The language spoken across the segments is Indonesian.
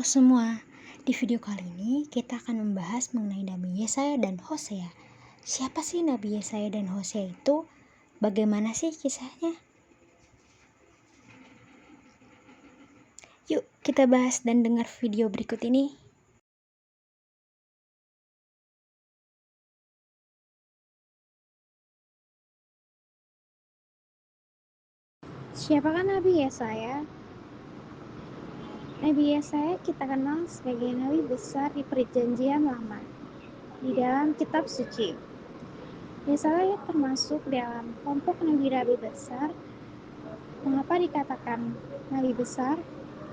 semua, di video kali ini kita akan membahas mengenai Nabi Yesaya dan Hosea. Siapa sih Nabi Yesaya dan Hosea itu? Bagaimana sih kisahnya? Yuk kita bahas dan dengar video berikut ini. Siapakah Nabi Yesaya? Nabi Yesaya kita kenal sebagai nabi besar di Perjanjian Lama di dalam kitab suci. Yesaya termasuk dalam kelompok nabi-nabi besar. Mengapa dikatakan nabi besar?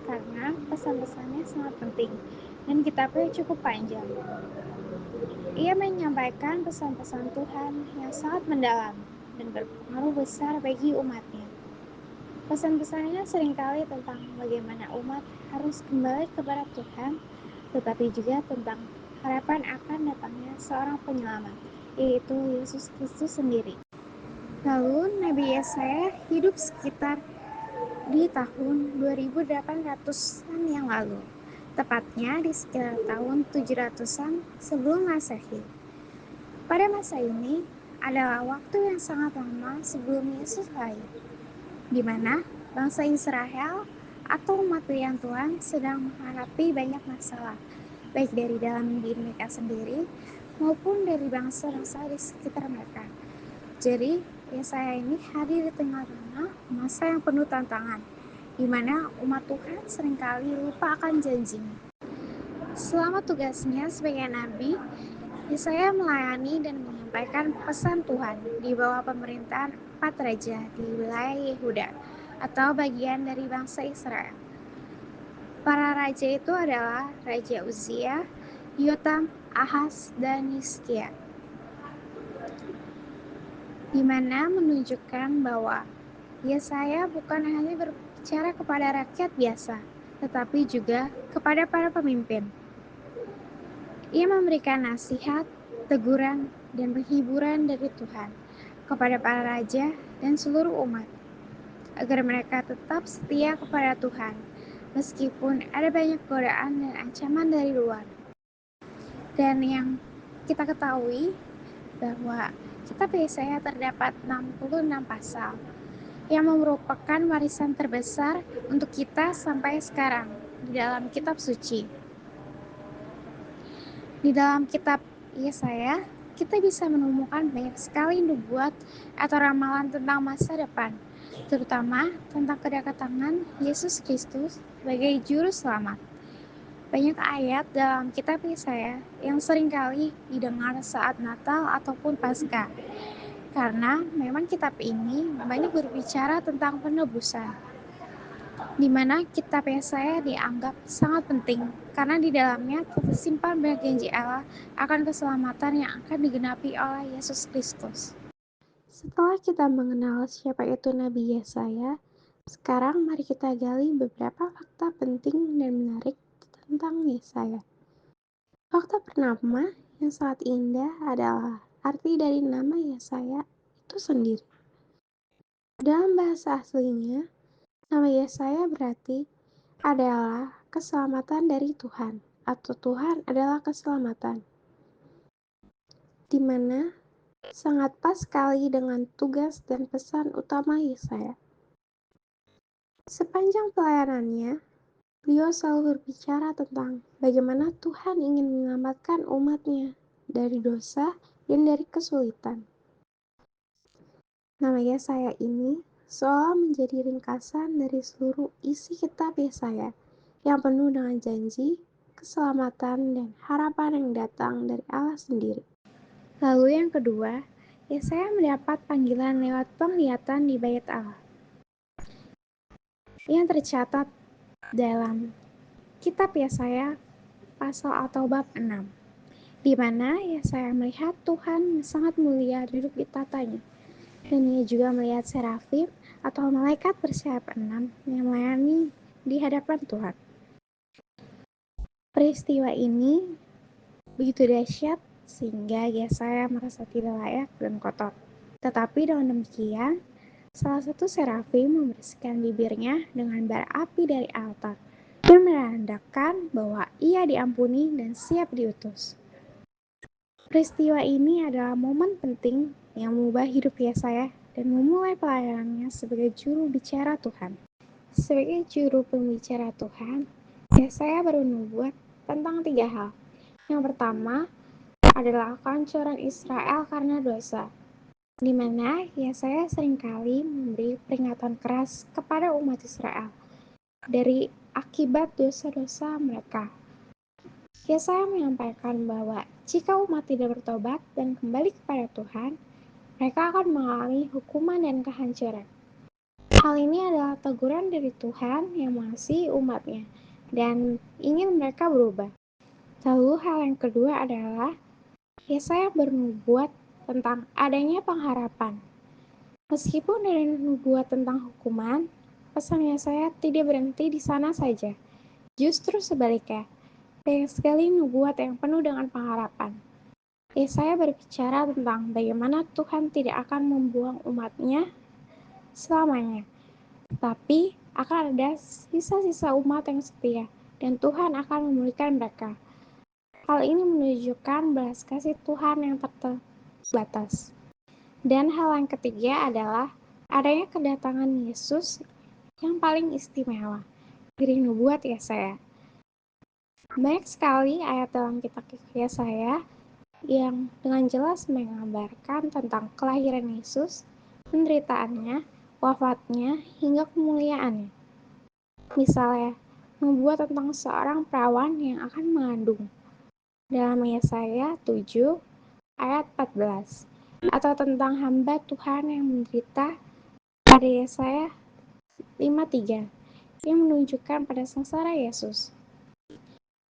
Karena pesan-pesannya sangat penting dan kitabnya cukup panjang. Ia menyampaikan pesan-pesan Tuhan yang sangat mendalam dan berpengaruh besar bagi umatnya. Pesan-pesannya seringkali tentang bagaimana umat harus kembali kepada Tuhan, tetapi juga tentang harapan akan datangnya seorang penyelamat, yaitu Yesus Kristus sendiri. Lalu Nabi Yesaya hidup sekitar di tahun 2800-an yang lalu, tepatnya di sekitar tahun 700-an sebelum Masehi. Pada masa ini adalah waktu yang sangat lama sebelum Yesus lahir, di mana bangsa Israel atau umat pilihan Tuhan sedang menghadapi banyak masalah, baik dari dalam diri mereka sendiri maupun dari bangsa-bangsa di sekitar mereka. Jadi, Yesaya ini hadir di tengah-tengah masa yang penuh tantangan, di mana umat Tuhan seringkali lupa akan janjinya. Selama tugasnya sebagai nabi, Yesaya melayani dan menyampaikan pesan Tuhan di bawah pemerintahan 4 raja di wilayah Yehuda atau bagian dari bangsa Israel. Para raja itu adalah Raja Uzia, Yotam, Ahaz, dan Hizkia, di mana menunjukkan bahwa Yesaya bukan hanya berbicara kepada rakyat biasa, tetapi juga kepada para pemimpin. Ia memberikan nasihat, teguran, dan penghiburan dari Tuhan kepada para raja dan seluruh umat, agar mereka tetap setia kepada Tuhan, meskipun ada banyak godaan dan ancaman dari luar. Dan yang kita ketahui bahwa kitab Yesaya terdapat 66 pasal, yang merupakan warisan terbesar untuk kita sampai sekarang di dalam kitab suci. Di dalam kitab Yesaya, kita bisa menemukan banyak sekali nubuat atau ramalan tentang masa depan, terutama tentang kedatangan Yesus Kristus sebagai juru selamat. Banyak ayat dalam kitab Yesaya yang seringkali didengar saat Natal ataupun Paskah, karena memang kitab ini banyak berbicara tentang penebusan, di mana kitab Yesaya dianggap sangat penting karena di dalamnya tersimpan banyak janji Allah akan keselamatan yang akan digenapi oleh Yesus Kristus. Setelah kita mengenal siapa itu Nabi Yesaya, sekarang mari kita gali beberapa fakta penting dan menarik tentang Yesaya. Fakta pertama yang sangat indah adalah arti dari nama Yesaya itu sendiri. Dalam bahasa aslinya, nama Yesaya berarti adalah keselamatan dari Tuhan, atau Tuhan adalah keselamatan, di mana sangat pas sekali dengan tugas dan pesan utama Yesaya. Sepanjang pelayanannya, beliau selalu berbicara tentang bagaimana Tuhan ingin menyelamatkan umatnya dari dosa dan dari kesulitan. Nama Yesaya ini seolah menjadi ringkasan dari seluruh isi kitab Yesaya yang penuh dengan janji, keselamatan, dan harapan yang datang dari Allah sendiri. Lalu yang kedua, Yesaya mendapat panggilan lewat penglihatan di bait Allah yang tercatat dalam kitab Yesaya pasal atau bab 6, di mana Yesaya melihat Tuhan yang sangat mulia duduk di tatanya. Dan ia juga melihat serafim atau malaikat bersayap 6 yang melayani di hadapan Tuhan. Peristiwa ini begitu dahsyat sehingga Yesaya merasa tidak layak dan kotor. Tetapi dengan demikian, salah satu serafim membersihkan bibirnya dengan bara api dari altar. dan menandakan bahwa ia diampuni dan siap diutus. Peristiwa ini adalah momen penting yang mengubah hidup Yesaya dan memulai pelayanannya sebagai juru bicara Tuhan. Sebagai juru pembicara Tuhan, Yesaya bernubuat tentang 3 hal. Yang pertama adalah kehancuran Israel karena dosa, di mana Yesaya seringkali memberi peringatan keras kepada umat Israel dari akibat dosa-dosa mereka. Yesaya menyampaikan bahwa jika umat tidak bertobat dan kembali kepada Tuhan, mereka akan mengalami hukuman dan kehancuran. Hal ini adalah teguran dari Tuhan yang mengasihi umatnya dan ingin mereka berubah. Lalu hal yang kedua adalah Yesaya bernubuat tentang adanya pengharapan. Meskipun ada nubuat tentang hukuman, pesan Yesaya tidak berhenti di sana saja. Justru sebaliknya, banyak sekali nubuat yang penuh dengan pengharapan. Yesaya berbicara tentang bagaimana Tuhan tidak akan membuang umatnya selamanya, tetapi akan ada sisa-sisa umat yang setia, dan Tuhan akan memulihkan mereka. Hal ini menunjukkan belas kasih Tuhan yang terbatas. Dan hal yang ketiga adalah adanya kedatangan Yesus yang paling istimewa dari nubuat Yesaya. Banyak sekali ayat dalam kitab Yesaya yang dengan jelas menggambarkan tentang kelahiran Yesus, penderitaannya, wafatnya, hingga kemuliaannya. Misalnya, membuat tentang seorang perawan yang akan mengandung dalam Yesaya 7 ayat 14, atau tentang hamba Tuhan yang menderita pada Yesaya 5:3 yang menunjukkan pada sengsara Yesus.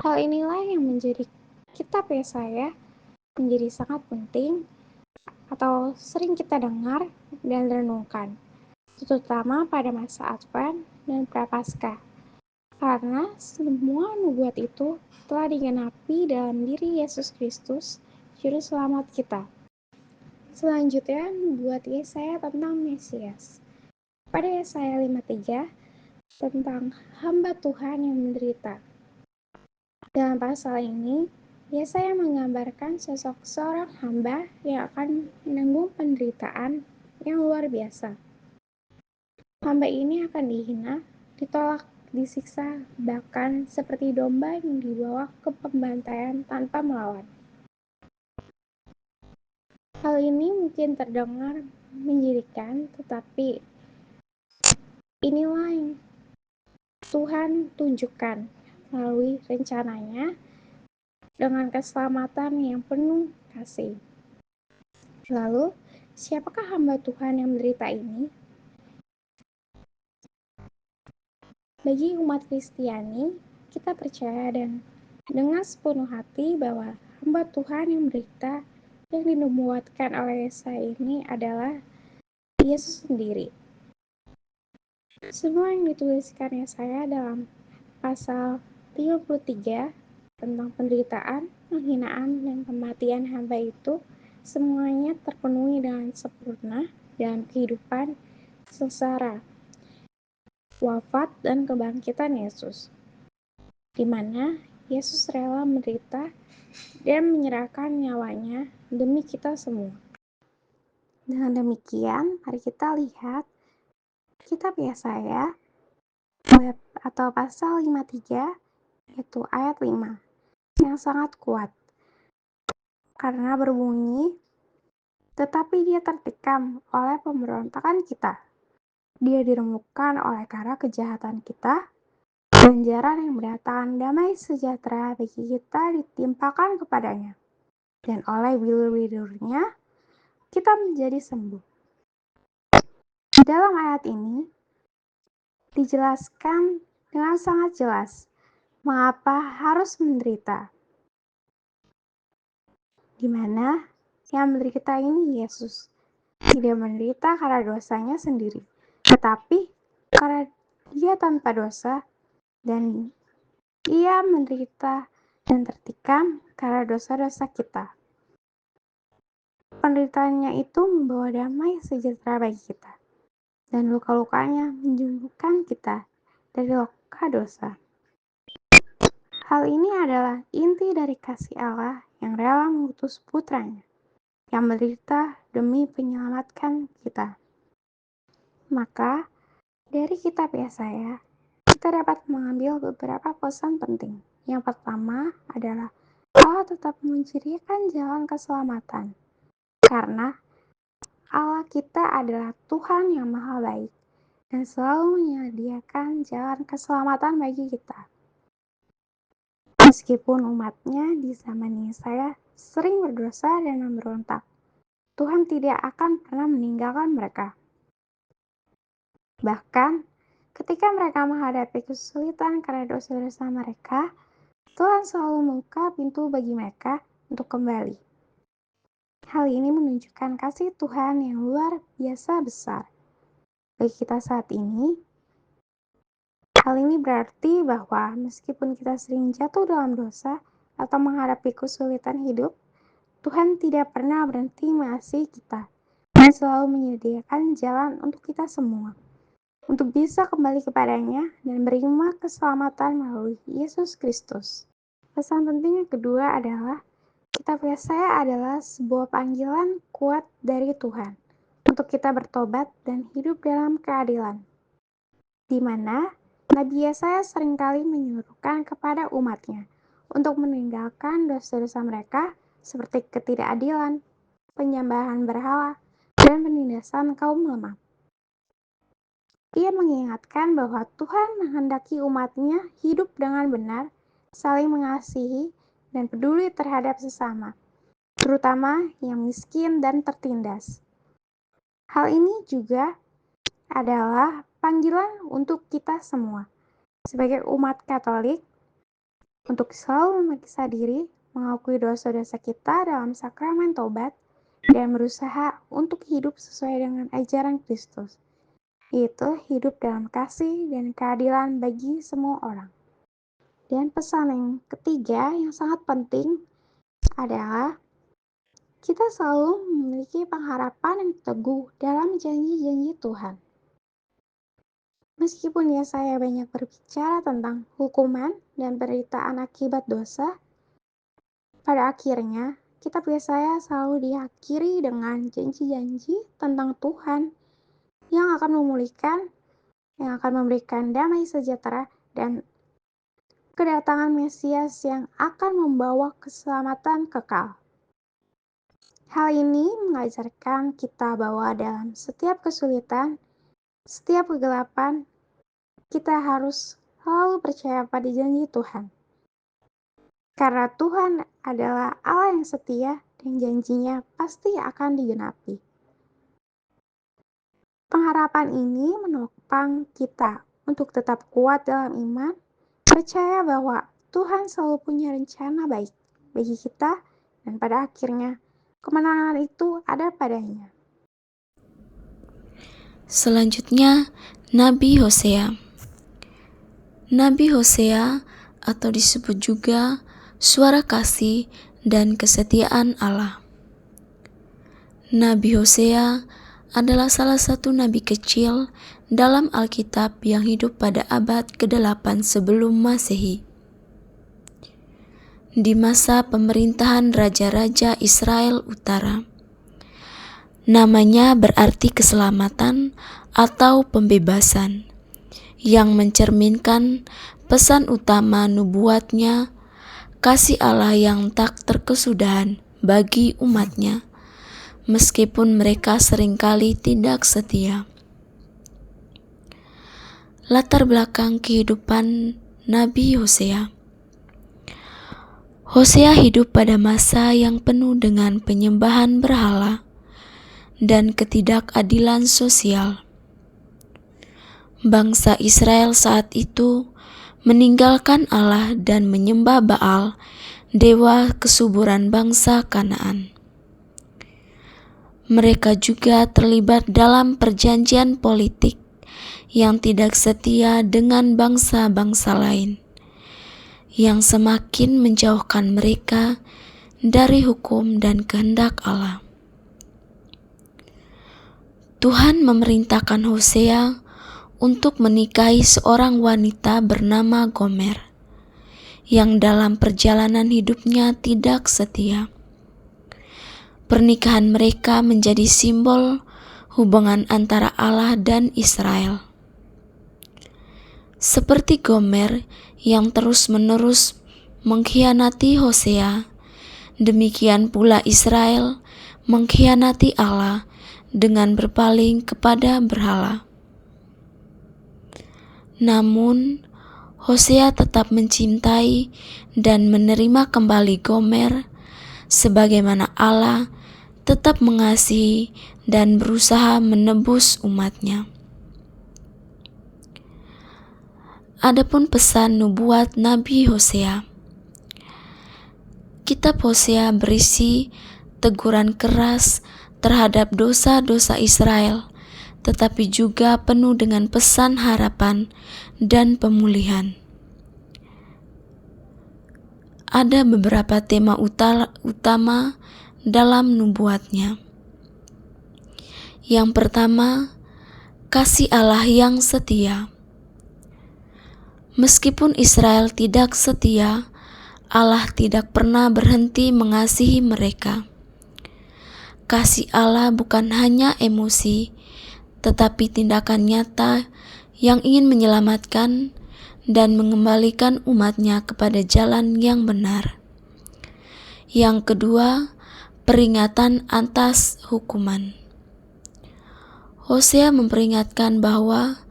Hal inilah yang menjadi kitab Yesaya menjadi sangat penting atau sering kita dengar dan renungkan, terutama pada masa Advent dan Prapaskah. Karena semua nubuat itu telah digenapi dalam diri Yesus Kristus, Juru Selamat kita. Selanjutnya, nubuat Yesaya tentang Mesias. Pada Yesaya 5:3, tentang hamba Tuhan yang menderita. Dalam pasal ini, Yesaya menggambarkan sosok seorang hamba yang akan menanggung penderitaan yang luar biasa. Hamba ini akan dihina, ditolak, disiksa, bahkan seperti domba yang dibawa ke pembantaian tanpa melawan. Hal ini mungkin terdengar menjadikan, tetapi inilah yang Tuhan tunjukkan melalui rencananya dengan keselamatan yang penuh kasih. Lalu, siapakah hamba Tuhan yang menderita ini? Bagi umat Kristiani, kita percaya dan dengan sepenuh hati bahwa hamba Tuhan yang menderita yang dinubuatkan oleh Yesaya ini adalah Yesus sendiri. Semua yang dituliskan Yesaya dalam pasal 33 tentang penderitaan, penghinaan, dan kematian hamba itu semuanya terpenuhi dengan sempurna dalam kehidupan sengsara, wafat, dan kebangkitan Yesus, di mana Yesus rela menderita dan menyerahkan nyawanya demi kita semua. Dengan demikian, mari kita lihat kitab Yesaya atau pasal 53, yaitu ayat 5, yang sangat kuat. Karena berbunyi, tetapi dia tertikam oleh pemberontakan kita. Dia diremukkan oleh karena kejahatan kita, ganjaran yang mendatangkan damai sejahtera bagi kita ditimpakan kepadanya. Dan oleh bilur-bilurnya, kita menjadi sembuh. Dalam ayat ini, dijelaskan dengan sangat jelas mengapa harus menderita. Di mana yang menderita ini Yesus. Tidak menderita karena dosanya sendiri, tetapi karena dia tanpa dosa dan ia menderita dan tertikam karena dosa-dosa kita. Penderitaannya itu membawa damai sejahtera bagi kita, dan luka-lukanya menyembuhkan kita dari luka dosa. Hal ini adalah inti dari kasih Allah yang rela mengutus putranya, yang menderita demi menyelamatkan kita. Maka, dari kitab Yesaya, kita dapat mengambil beberapa pesan penting. Yang pertama adalah Allah tetap mencirikan jalan keselamatan, karena Allah kita adalah Tuhan yang maha baik dan selalu menyediakan jalan keselamatan bagi kita. Meskipun umatnya di zaman Yesaya sering berdosa dan memberontak, Tuhan tidak akan pernah meninggalkan mereka. Bahkan, ketika mereka menghadapi kesulitan karena dosa-dosa mereka, Tuhan selalu membuka pintu bagi mereka untuk kembali. Hal ini menunjukkan kasih Tuhan yang luar biasa besar bagi kita saat ini. Hal ini berarti bahwa meskipun kita sering jatuh dalam dosa atau menghadapi kesulitan hidup, Tuhan tidak pernah berhenti mengasihi kita dan selalu menyediakan jalan untuk kita semua, untuk bisa kembali kepadanya dan menerima keselamatan melalui Yesus Kristus. Pesan penting yang kedua adalah, kitab Yesaya adalah sebuah panggilan kuat dari Tuhan untuk kita bertobat dan hidup dalam keadilan, di mana Nabi Yesaya seringkali menyuruhkan kepada umatnya untuk meninggalkan dosa-dosa mereka seperti ketidakadilan, penyembahan berhala, dan penindasan kaum lemah. Ia mengingatkan bahwa Tuhan menghendaki umatnya hidup dengan benar, saling mengasihi, dan peduli terhadap sesama, terutama yang miskin dan tertindas. Hal ini juga adalah panggilan untuk kita semua, sebagai umat Katolik, untuk selalu memeriksa diri, mengakui dosa-dosa kita dalam sakramen taubat, dan berusaha untuk hidup sesuai dengan ajaran Kristus, yaitu hidup dalam kasih dan keadilan bagi semua orang. Dan pesan yang ketiga yang sangat penting adalah kita selalu memiliki pengharapan yang teguh dalam janji-janji Tuhan. Meskipun Yesaya banyak berbicara tentang hukuman dan penderitaan akibat dosa, pada akhirnya kitab Yesaya selalu diakhiri dengan janji-janji tentang Tuhan yang akan memulihkan, yang akan memberikan damai sejahtera, dan kedatangan Mesias yang akan membawa keselamatan kekal. Hal ini mengajarkan kita bahwa dalam setiap kesulitan, setiap kegelapan, kita harus selalu percaya pada janji Tuhan. Karena Tuhan adalah Allah yang setia dan janjinya pasti akan digenapi. Pengharapan ini menopang kita untuk tetap kuat dalam iman, percaya bahwa Tuhan selalu punya rencana baik bagi kita, dan pada akhirnya kemenangan itu ada padanya. Selanjutnya, Nabi Hosea. Nabi Hosea atau disebut juga suara kasih dan kesetiaan Allah. Nabi Hosea adalah salah satu nabi kecil dalam Alkitab yang hidup pada abad ke-8 sebelum Masehi. Di masa pemerintahan Raja-Raja Israel Utara. Namanya berarti keselamatan atau pembebasan, yang mencerminkan pesan utama nubuatnya, kasih Allah yang tak terkesudahan bagi umatnya, meskipun mereka seringkali tidak setia. Latar belakang kehidupan Nabi Hosea. Hosea hidup pada masa yang penuh dengan penyembahan berhala dan ketidakadilan sosial. Bangsa Israel saat itu meninggalkan Allah dan menyembah Baal, dewa kesuburan bangsa Kanaan. Mereka juga terlibat dalam perjanjian politik yang tidak setia dengan bangsa-bangsa lain, yang semakin menjauhkan mereka dari hukum dan kehendak Allah. Tuhan memerintahkan Hosea untuk menikahi seorang wanita bernama Gomer, yang dalam perjalanan hidupnya tidak setia. Pernikahan mereka menjadi simbol hubungan antara Allah dan Israel. Seperti Gomer yang terus-menerus mengkhianati Hosea, demikian pula Israel mengkhianati Allah dengan berpaling kepada berhala. Namun, Hosea tetap mencintai dan menerima kembali Gomer, sebagaimana Allah tetap mengasihi dan berusaha menebus umatnya. Adapun pesan nubuat Nabi Hosea. Kitab Hosea berisi teguran keras terhadap dosa-dosa Israel, tetapi juga penuh dengan pesan harapan dan pemulihan. Ada beberapa tema utama dalam nubuatnya. Yang pertama, kasih Allah yang setia. Meskipun Israel tidak setia, Allah tidak pernah berhenti mengasihi mereka. Kasih Allah bukan hanya emosi, tetapi tindakan nyata yang ingin menyelamatkan dan mengembalikan umatnya kepada jalan yang benar. Yang kedua, peringatan atas hukuman. Hosea memperingatkan bahwa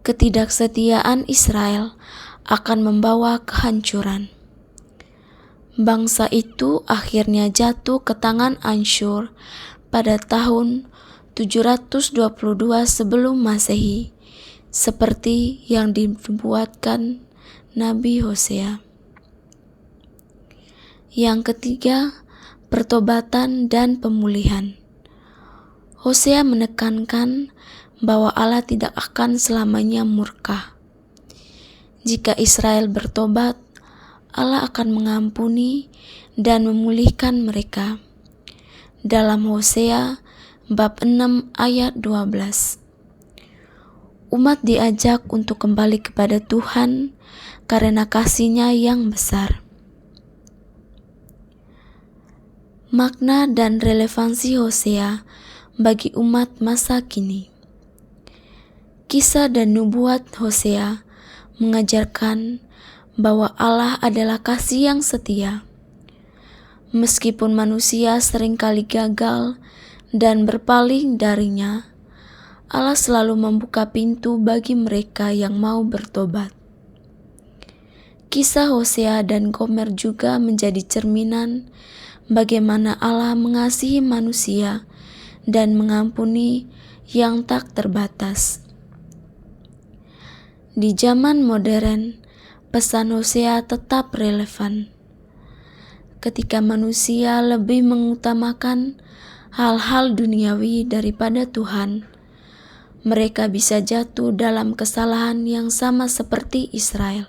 ketidaksetiaan Israel akan membawa kehancuran. Bangsa itu akhirnya jatuh ke tangan Asyur pada tahun 722 sebelum Masehi, seperti yang dinubuatkan Nabi Hosea. Yang ketiga, pertobatan dan pemulihan. Hosea menekankan bahwa Allah tidak akan selamanya murka. Jika Israel bertobat, Allah akan mengampuni dan memulihkan mereka. Dalam Hosea bab 6 ayat 12. Umat diajak untuk kembali kepada Tuhan karena kasih-Nya yang besar. Makna dan relevansi Hosea bagi umat masa kini. Kisah dan nubuat Hosea mengajarkan bahwa Allah adalah kasih yang setia. Meskipun manusia seringkali gagal dan berpaling darinya, Allah selalu membuka pintu bagi mereka yang mau bertobat. Kisah Hosea dan Gomer juga menjadi cerminan bagaimana Allah mengasihi manusia dan mengampuni yang tak terbatas. Di zaman modern, pesan Hosea tetap relevan. Ketika manusia lebih mengutamakan hal-hal duniawi daripada Tuhan, mereka bisa jatuh dalam kesalahan yang sama seperti Israel.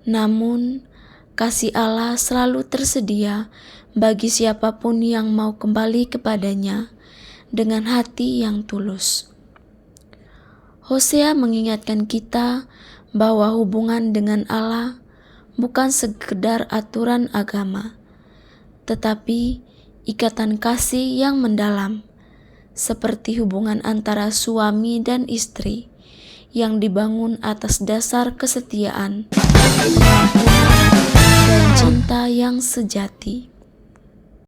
Namun, kasih Allah selalu tersedia bagi siapapun yang mau kembali kepadanya dengan hati yang tulus. Hosea mengingatkan kita bahwa hubungan dengan Allah bukan sekedar aturan agama, tetapi ikatan kasih yang mendalam, seperti hubungan antara suami dan istri yang dibangun atas dasar kesetiaan dan cinta yang sejati.